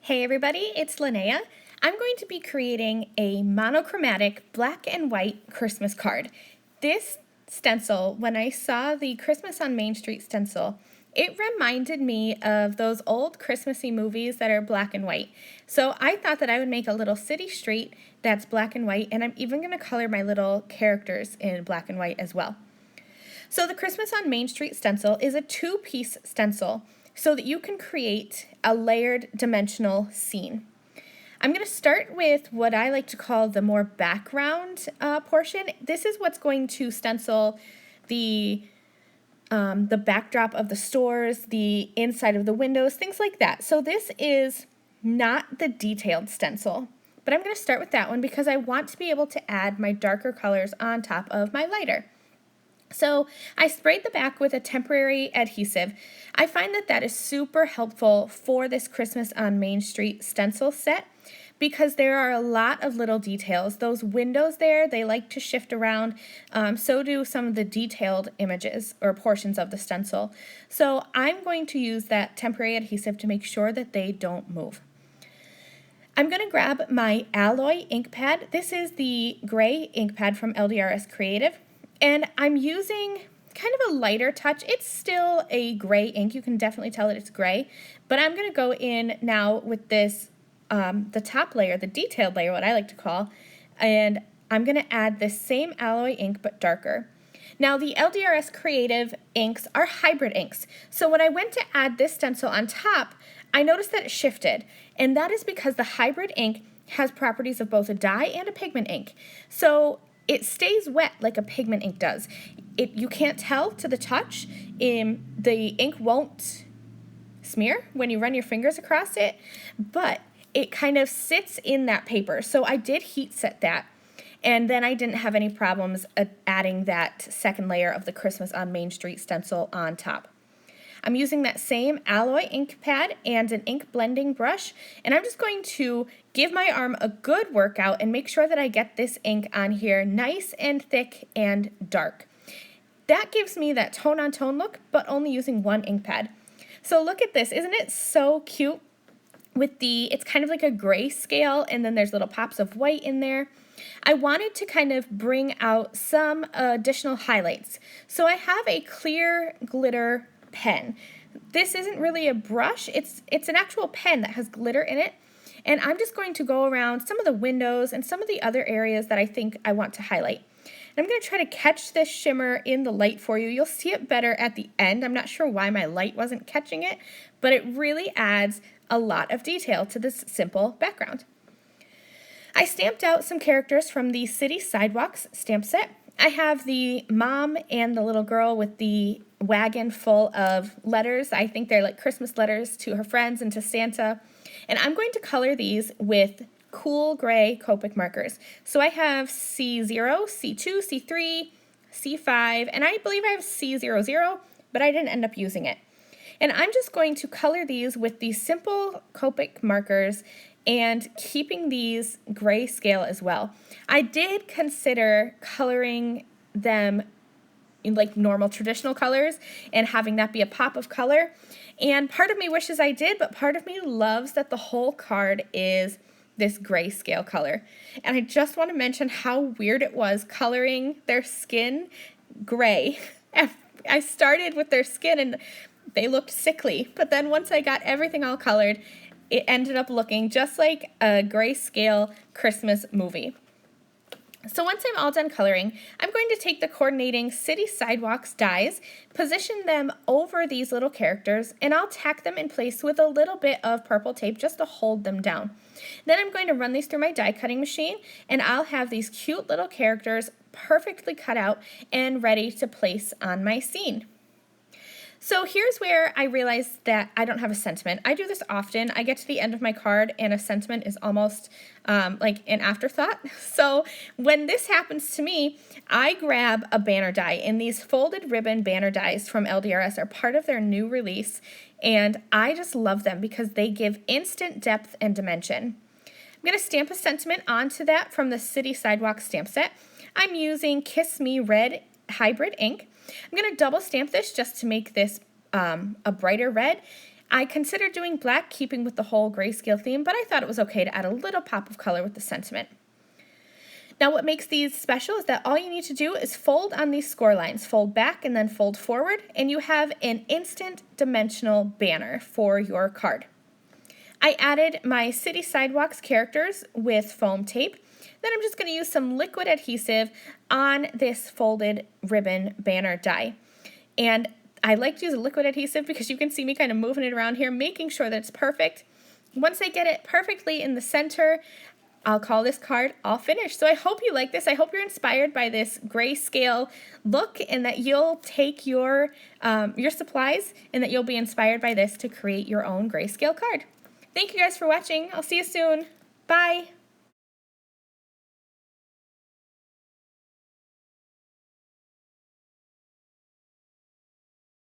Hey everybody, it's Linnea. I'm going to be creating a monochromatic black and white Christmas card. This stencil, when I saw the Christmas on Main Street stencil, it reminded me of those old Christmassy movies that are black and white. So I thought that I would make a little city street that's black and white, and I'm even going to color my little characters in black and white as well. So the Christmas on Main Street stencil is a two-piece stencil so that you can create a layered dimensional scene. I'm going to start with what I like to call the more background portion. This is what's going to stencil the backdrop of the stores, the inside of the windows, things like that. So this is not the detailed stencil, but I'm going to start with that one because I want to be able to add my darker colors on top of my lighter. So I sprayed the back with a temporary adhesive. I find that that is super helpful for this Christmas on Main Street stencil set because there are a lot of little details. Those windows there, they like to shift around. So do some of the detailed images or portions of the stencil. So I'm going to use that temporary adhesive to make sure that they don't move. I'm going to grab my alloy ink pad. This is the gray ink pad from LDRS Creative. And I'm using kind of a lighter touch. It's still a gray ink. You can definitely tell that it's gray. But I'm going to go in now with this, the top layer, the detailed layer, what I like to call, and I'm going to add this same alloy ink but darker. Now the LDRS Creative inks are hybrid inks. So when I went to add this stencil on top, I noticed that it shifted. And that is because the hybrid ink has properties of both a dye and a pigment ink. So it stays wet like a pigment ink does. You can't tell to the touch. The ink won't smear when you run your fingers across it, but it kind of sits in that paper. So I did heat set that, and then I didn't have any problems adding that second layer of the Christmas on Main Street stencil on top. I'm using that same alloy ink pad and an ink blending brush, and I'm just going to give my arm a good workout and make sure that I get this ink on here nice and thick and dark. That gives me that tone-on-tone look, but only using one ink pad. So look at this. Isn't it so cute? It's kind of like a gray scale, and then there's little pops of white in there. I wanted to kind of bring out some additional highlights. So I have a clear glitter pen. This isn't really a brush, it's an actual pen that has glitter in it, and I'm just going to go around some of the windows and some of the other areas that I think I want to highlight. And I'm going to try to catch this shimmer in the light for you. You'll see it better at the end. I'm not sure why my light wasn't catching it, but it really adds a lot of detail to this simple background. I stamped out some characters from the City Sidewalks stamp set. I have the mom and the little girl with the wagon full of letters. I think they're like Christmas letters to her friends and to Santa. And I'm going to color these with cool gray Copic markers. So I have C0, C2, C3, C5, and I believe I have C00, but I didn't end up using it. And I'm just going to color these with these simple Copic markers and keeping these grayscale as well. I did consider coloring them in like normal traditional colors and having that be a pop of color. And part of me wishes I did, but part of me loves that the whole card is this grayscale color. And I just want to mention how weird it was coloring their skin gray. I started with their skin and they looked sickly, but then once I got everything all colored, it ended up looking just like a grayscale Christmas movie. So once I'm all done coloring, I'm going to take the coordinating City Sidewalks dies, position them over these little characters, and I'll tack them in place with a little bit of purple tape just to hold them down. Then I'm going to run these through my die cutting machine, and I'll have these cute little characters perfectly cut out and ready to place on my scene. So here's where I realized that I don't have a sentiment. I do this often. I get to the end of my card and a sentiment is almost like an afterthought. So when this happens to me, I grab a banner die, and these folded ribbon banner dies from LDRS are part of their new release, and I just love them because they give instant depth and dimension. I'm going to stamp a sentiment onto that from the City Sidewalk stamp set. I'm using Kiss Me Red hybrid ink. I'm going to double stamp this just to make this a brighter red. I considered doing black, keeping with the whole grayscale theme, but I thought it was okay to add a little pop of color with the sentiment. Now what makes these special is that all you need to do is fold on these score lines, fold back and then fold forward, and you have an instant dimensional banner for your card. I added my City Sidewalks characters with foam tape. Then I'm just going to use some liquid adhesive on this folded ribbon banner die. And I like to use a liquid adhesive because you can see me kind of moving it around here, making sure that it's perfect. Once I get it perfectly in the center, I'll call this card all finished. So I hope you like this. I hope you're inspired by this grayscale look and that you'll take your supplies and that you'll be inspired by this to create your own grayscale card. Thank you guys for watching. I'll see you soon. Bye.